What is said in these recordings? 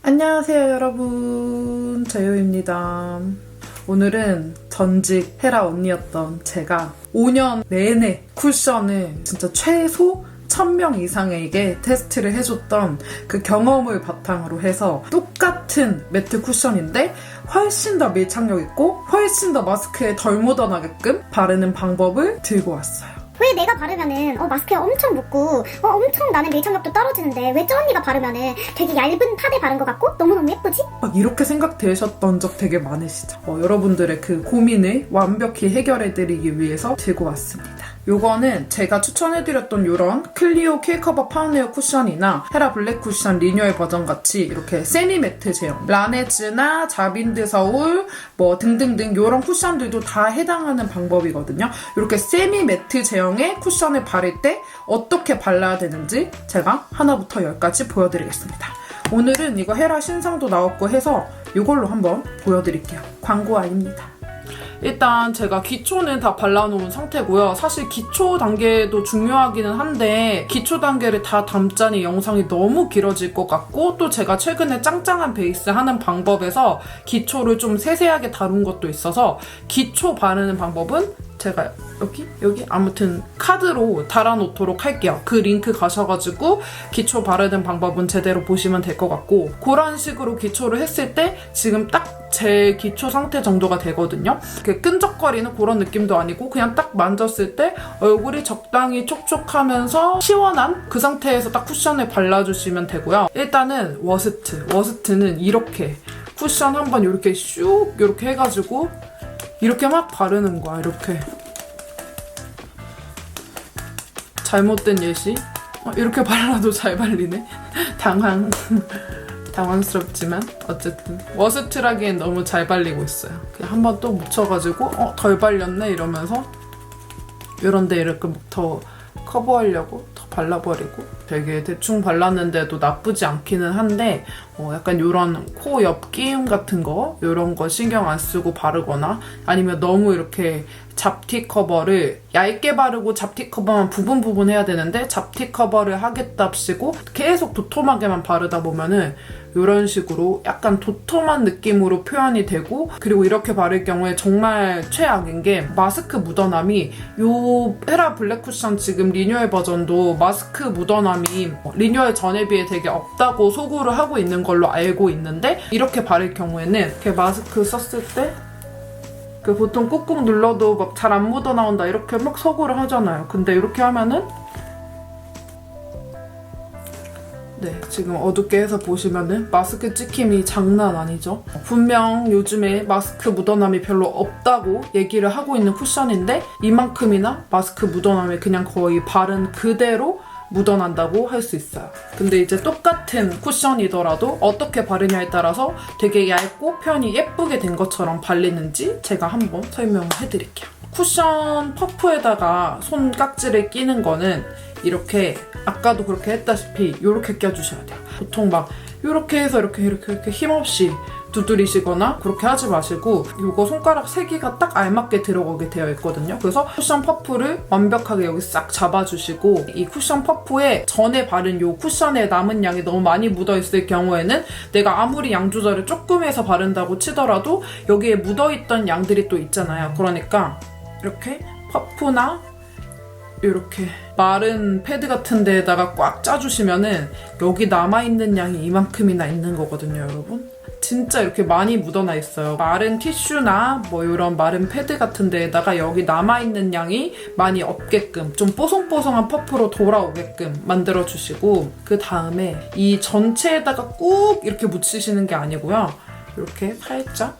안녕하세요 여러분, 제요입니다. 오늘은 전직 헤라 언니였던 제가 5년 내내 쿠션을 진짜 최소 1000명 이상에게 테스트를 해줬던 그 경험을 바탕으로 해서 똑같은 매트 쿠션인데 훨씬 더 밀착력 있고 훨씬 더 마스크에 덜 묻어나게끔 바르는 방법을 들고 왔어요. 왜 내가 바르면은 마스크에 엄청 묻고 엄청 나는 밀착력도 떨어지는데 왜 저 언니가 바르면은 되게 얇은 파데 바른 것 같고 너무너무 예쁘지? 막 이렇게 생각되셨던 적 되게 많으시죠? 여러분들의 그 고민을 완벽히 해결해드리기 위해서 들고 왔습니다. 요거는 제가 추천해드렸던 요런 클리오 킬커버 파운웨어 쿠션이나 헤라 블랙 쿠션 리뉴얼 버전 같이 이렇게 세미 매트 제형, 라네즈나 자빈드 서울 뭐 등등등 요런 쿠션들도 다 해당하는 방법이거든요. 이렇게 세미 매트 제형의 쿠션을 바를 때 어떻게 발라야 되는지 제가 하나부터 10까지 보여드리겠습니다. 오늘은 이거 헤라 신상도 나왔고 해서 이걸로 한번 보여드릴게요. 광고 아닙니다. 일단 제가 기초는 다 발라놓은 상태고요. 사실 기초 단계도 중요하기는 한데 기초 단계를 다 담자니 영상이 너무 길어질 것 같고 또 제가 최근에 짱짱한 베이스 하는 방법에서 기초를 좀 세세하게 다룬 것도 있어서 기초 바르는 방법은 제가 여기 아무튼 카드로 달아놓도록 할게요. 그 링크 가셔가지고 기초 바르는 방법은 제대로 보시면 될 것 같고 그런 식으로 기초를 했을 때 지금 딱 제 기초 상태 정도가 되거든요. 끈적거리는 그런 느낌도 아니고 그냥 딱 만졌을 때 얼굴이 적당히 촉촉하면서 시원한 그 상태에서 딱 쿠션을 발라주시면 되고요. 일단은 워스트는 이렇게 쿠션 한번 이렇게 슉 이렇게 해가지고 이렇게 막 바르는 거야. 이렇게 잘못된 예시 이렇게 발라도 잘 발리네. 당황스럽지만 어쨌든 워스트라기엔 너무 잘 발리고 있어요. 그냥 한번 또 묻혀가지고 덜 발렸네 이러면서 이런데 이렇게 더 커버하려고 더 발라버리고 되게 대충 발랐는데도 나쁘지 않기는 한데 약간 이런 코 옆 끼임 같은 거 이런 거 신경 안 쓰고 바르거나 아니면 너무 이렇게 잡티 커버를 얇게 바르고 잡티 커버만 부분 해야 되는데 잡티 커버를 하겠답시고 계속 도톰하게만 바르다 보면은 이런 식으로 약간 도톰한 느낌으로 표현이 되고 그리고 이렇게 바를 경우에 정말 최악인 게 마스크 묻어남이 요 헤라 블랙 쿠션 지금 리뉴얼 버전도 마스크 묻어남이 리뉴얼 전에 비해 되게 없다고 소구를 하고 있는 걸로 알고 있는데 이렇게 바를 경우에는 이렇게 마스크 썼을 때 보통 꾹꾹 눌러도 막 잘 안 묻어나온다 이렇게 막 소구를 하잖아요. 근데 이렇게 하면은 지금 어둡게 해서 보시면은 마스크 찍힘이 장난 아니죠? 분명 요즘에 마스크 묻어남이 별로 없다고 얘기를 하고 있는 쿠션인데 이만큼이나 마스크 묻어남이 그냥 거의 바른 그대로 묻어난다고 할 수 있어요. 근데 이제 똑같은 쿠션이더라도 어떻게 바르냐에 따라서 되게 얇고 표현이 예쁘게 된 것처럼 발리는지 제가 한번 설명을 해드릴게요. 쿠션 퍼프에다가 손깍지를 끼는 거는 이렇게 아까도 그렇게 했다시피 이렇게 껴주셔야 돼요. 보통 막 이렇게 해서 이렇게 힘없이 두드리시거나 그렇게 하지 마시고 이거 손가락 3개가 딱 알맞게 들어가게 되어 있거든요. 그래서 쿠션 퍼프를 완벽하게 여기 싹 잡아주시고 이 쿠션 퍼프에 전에 바른 이 쿠션에 남은 양이 너무 많이 묻어있을 경우에는 내가 아무리 양 조절을 조금 해서 바른다고 치더라도 여기에 묻어있던 양들이 또 있잖아요. 그러니까 이렇게 퍼프나 이렇게 마른 패드 같은 데에다가 꽉 짜주시면은 여기 남아있는 양이 이만큼이나 있는 거거든요, 여러분. 진짜 이렇게 많이 묻어나 있어요. 마른 티슈나 뭐 이런 마른 패드 같은 데에다가 여기 남아있는 양이 많이 없게끔 좀 뽀송뽀송한 퍼프로 돌아오게끔 만들어주시고 그 다음에 이 전체에다가 꾹 이렇게 묻히시는 게 아니고요. 이렇게 살짝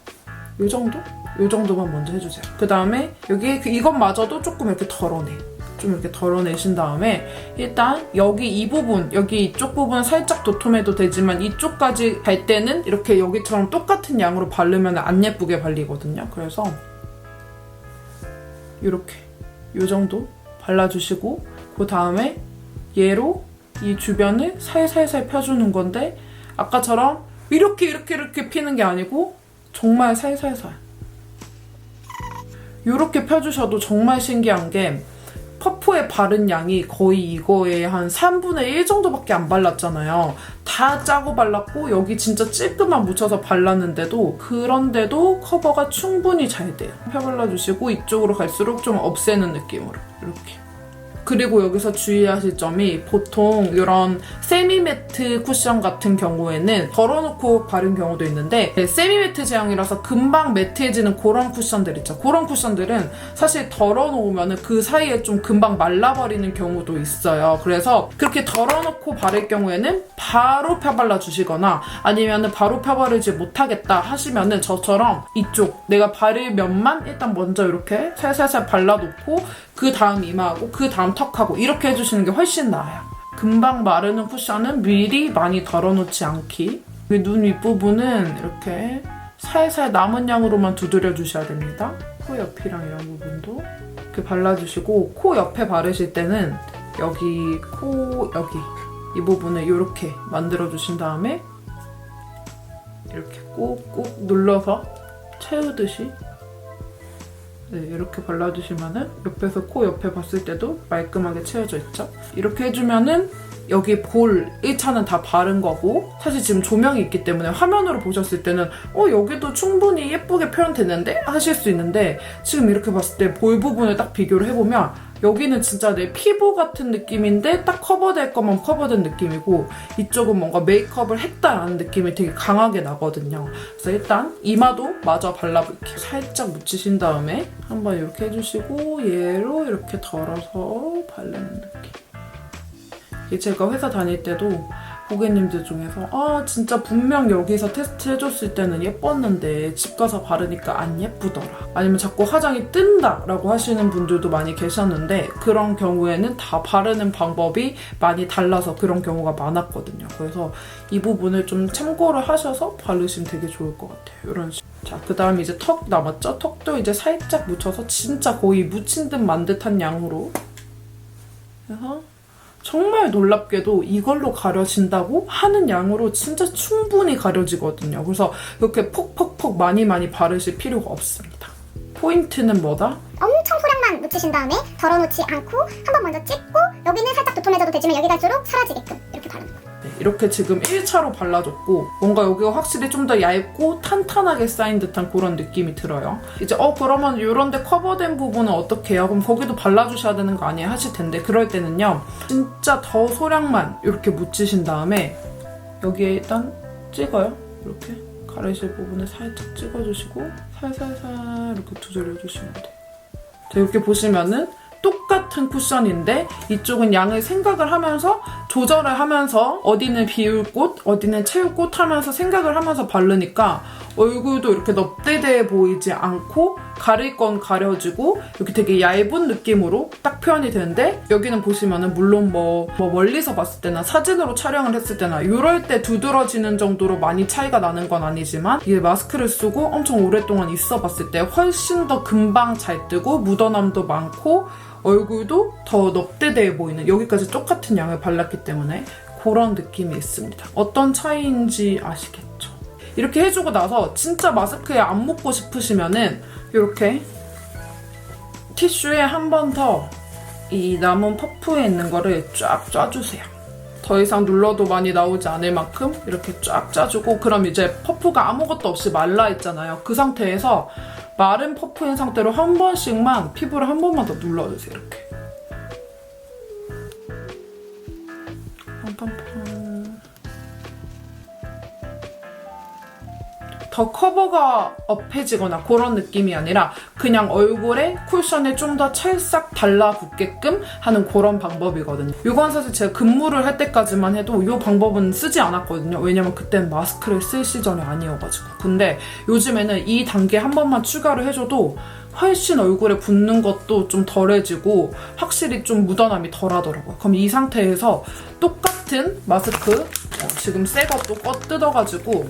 이 정도? 이 정도만 먼저 해주세요. 그 다음에 여기 이것마저도 조금 이렇게 덜어내. 좀 이렇게 덜어내신 다음에 일단 여기 이 부분, 여기 이쪽 부분 살짝 도톰해도 되지만 이쪽까지 갈 때는 이렇게 여기처럼 똑같은 양으로 바르면 안 예쁘게 발리거든요. 그래서 이렇게 이 정도 발라주시고 그 다음에 얘로 이 주변을 살살살 펴주는 건데 아까처럼 이렇게 피는 게 아니고 정말 살살살 이렇게 펴주셔도 정말 신기한 게 퍼프에 바른 양이 거의 이거에 한 3분의 1 정도밖에 안 발랐잖아요. 다 짜고 발랐고 여기 진짜 찔끔만 묻혀서 발랐는데도 그런데도 커버가 충분히 잘 돼요. 펴발라주시고 이쪽으로 갈수록 좀 없애는 느낌으로 이렇게. 그리고 여기서 주의하실 점이 보통 이런 세미매트 쿠션 같은 경우에는 덜어놓고 바른 경우도 있는데 세미매트 제형이라서 금방 매트해지는 그런 쿠션들 있죠. 그런 쿠션들은 사실 덜어놓으면 그 사이에 좀 금방 말라버리는 경우도 있어요. 그래서 그렇게 덜어놓고 바를 경우에는 바로 펴발라주시거나 아니면 바로 펴바르지 못하겠다 하시면은 저처럼 이쪽 내가 바를 면만 일단 먼저 이렇게 살살살 발라놓고 그 다음 이마하고 그 다음 턱하고 이렇게 해주시는 게 훨씬 나아요. 금방 마르는 쿠션은 미리 많이 덜어놓지 않기. 눈 윗부분은 이렇게 살살 남은 양으로만 두드려 주셔야 됩니다. 코 옆이랑 이런 부분도 이렇게 발라주시고 코 옆에 바르실 때는 여기 코 여기 이 부분을 이렇게 만들어 주신 다음에 이렇게 꾹꾹 눌러서 채우듯이 네, 이렇게 발라주시면은 옆에서 코 옆에 봤을 때도 말끔하게 채워져 있죠? 이렇게 해주면은 여기 볼 1차는 다 바른 거고 사실 지금 조명이 있기 때문에 화면으로 보셨을 때는 여기도 충분히 예쁘게 표현됐는데? 하실 수 있는데 지금 이렇게 봤을 때 볼 부분을 딱 비교를 해보면 여기는 진짜 내 피부 같은 느낌인데 딱 커버될 것만 커버된 느낌이고 이쪽은 뭔가 메이크업을 했다라는 느낌이 되게 강하게 나거든요. 그래서 일단 이마도 마저 발라볼게요. 살짝 묻히신 다음에 한번 이렇게 해주시고 얘로 이렇게 덜어서 바르는 느낌. 이게 제가 회사 다닐 때도 고객님들 중에서 진짜 분명 여기서 테스트 해줬을 때는 예뻤는데 집 가서 바르니까 안 예쁘더라. 아니면 자꾸 화장이 뜬다 라고 하시는 분들도 많이 계셨는데 그런 경우에는 다 바르는 방법이 많이 달라서 그런 경우가 많았거든요. 그래서 이 부분을 좀 참고를 하셔서 바르시면 되게 좋을 것 같아요. 이런 식으로. 자, 그 다음 이제 턱 남았죠? 턱도 이제 살짝 묻혀서 진짜 거의 묻힌 듯 만 듯한 양으로 그래서 정말 놀랍게도 이걸로 가려진다고 하는 양으로 진짜 충분히 가려지거든요. 그래서 이렇게 퍽퍽퍽 많이 바르실 필요가 없습니다. 포인트는 뭐다? 엄청 소량만 묻히신 다음에 덜어놓지 않고 한번 먼저 찍고 여기는 살짝 도톰해져도 되지만 여기 갈수록 사라지게끔 이렇게 바르는 거예요. 네, 이렇게 지금 1차로 발라줬고 뭔가 여기가 확실히 좀 더 얇고 탄탄하게 쌓인 듯한 그런 느낌이 들어요. 이제 그러면 이런 데 커버된 부분은 어떻게 해요? 그럼 거기도 발라주셔야 되는 거 아니에요? 하실 텐데 그럴 때는요. 진짜 더 소량만 이렇게 묻히신 다음에 여기에 일단 찍어요. 이렇게 가르실 부분에 살짝 찍어주시고 살살살 이렇게 두드려주시면 돼요. 자, 이렇게 보시면은 똑같은 쿠션인데 이쪽은 양을 생각을 하면서 조절을 하면서 어디는 비울 곳, 어디는 채울 곳 하면서 생각을 하면서 바르니까 얼굴도 이렇게 넙대대해 보이지 않고 가릴 건 가려지고 이렇게 되게 얇은 느낌으로 딱 표현이 되는데 여기는 보시면은 물론 뭐 멀리서 봤을 때나 사진으로 촬영을 했을 때나 이럴 때 두드러지는 정도로 많이 차이가 나는 건 아니지만 이게 마스크를 쓰고 엄청 오랫동안 있어 봤을 때 훨씬 더 금방 잘 뜨고 묻어남도 많고 얼굴도 더 넙대대해 보이는 여기까지 똑같은 양을 발랐기 때문에 그런 느낌이 있습니다. 어떤 차이인지 아시겠죠? 이렇게 해주고 나서 진짜 마스크에 안 묻고 싶으시면은 이렇게 티슈에 한 번 더 이 남은 퍼프에 있는 거를 쫙 짜주세요. 더 이상 눌러도 많이 나오지 않을 만큼 이렇게 쫙 짜주고 그럼 이제 퍼프가 아무것도 없이 말라있잖아요. 그 상태에서 마른 퍼프인 상태로 한 번씩만 피부를 한 번만 더 눌러주세요. 이렇게 팡팡팡. 더 커버가 업해지거나 그런 느낌이 아니라 그냥 얼굴에 쿠션에 좀 더 찰싹 달라붙게끔 하는 그런 방법이거든요. 이건 사실 제가 근무를 할 때까지만 해도 이 방법은 쓰지 않았거든요. 왜냐면 그때는 마스크를 쓸 시절이 아니어가지고. 근데 요즘에는 이 단계 한 번만 추가를 해줘도 훨씬 얼굴에 붙는 것도 좀 덜해지고 확실히 좀 묻어남이 덜하더라고요. 그럼 이 상태에서 똑같은 마스크 지금 새 것도 뜯어가지고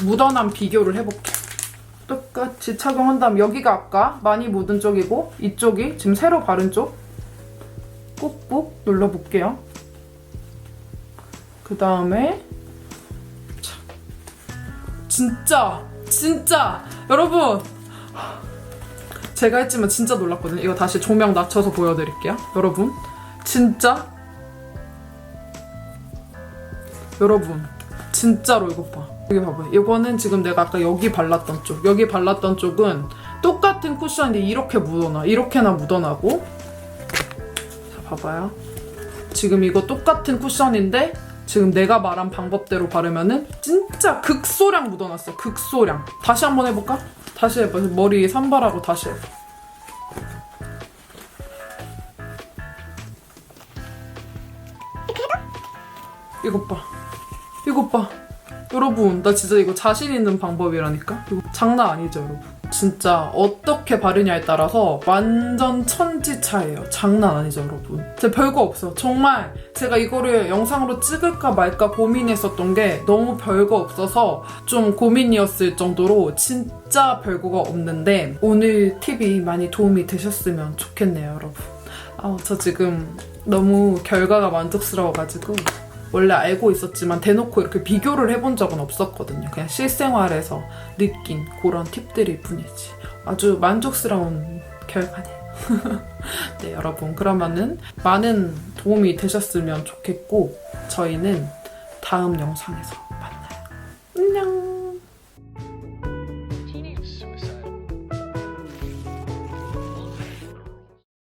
묻어남 비교를 해볼게요. 똑같이 착용한 다음 여기가 아까 많이 묻은 쪽이고 이쪽이 지금 새로 바른 쪽 꾹꾹 눌러볼게요. 그 다음에 진짜 여러분 제가 했지만 진짜 놀랐거든요. 이거 다시 조명 낮춰서 보여드릴게요. 여러분 진짜 여러분 진짜로 이거 봐. 여기 봐봐요. 이거는 지금 내가 아까 여기 발랐던 쪽, 여기 발랐던 쪽은 똑같은 쿠션인데 이렇게 묻어나, 이렇게나 묻어나고. 자 봐봐요. 지금 이거 똑같은 쿠션인데 지금 내가 말한 방법대로 바르면은 진짜 극소량 묻어났어. 극소량. 다시 한번 해볼까? 다시 해봐. 머리 산발하고 다시 해봐. 이것 봐. 이것 봐. 여러분 나 진짜 이거 자신 있는 방법이라니까? 이거 장난 아니죠 여러분? 진짜 어떻게 바르냐에 따라서 완전 천지 차이예요. 장난 아니죠 여러분? 진짜 별거 없어요. 정말 제가 이거를 영상으로 찍을까 말까 고민했었던 게 너무 별거 없어서 좀 고민이었을 정도로 진짜 별거가 없는데 오늘 팁이 많이 도움이 되셨으면 좋겠네요 여러분. 저 지금 너무 결과가 만족스러워가지고 원래 알고 있었지만 대놓고 이렇게 비교를 해본 적은 없었거든요. 그냥 실생활에서 느낀 그런 팁들일 뿐이지. 아주 만족스러운 결과네요. 네, 여러분. 그러면은 많은 도움이 되셨으면 좋겠고 저희는 다음 영상에서 만나요. 안녕!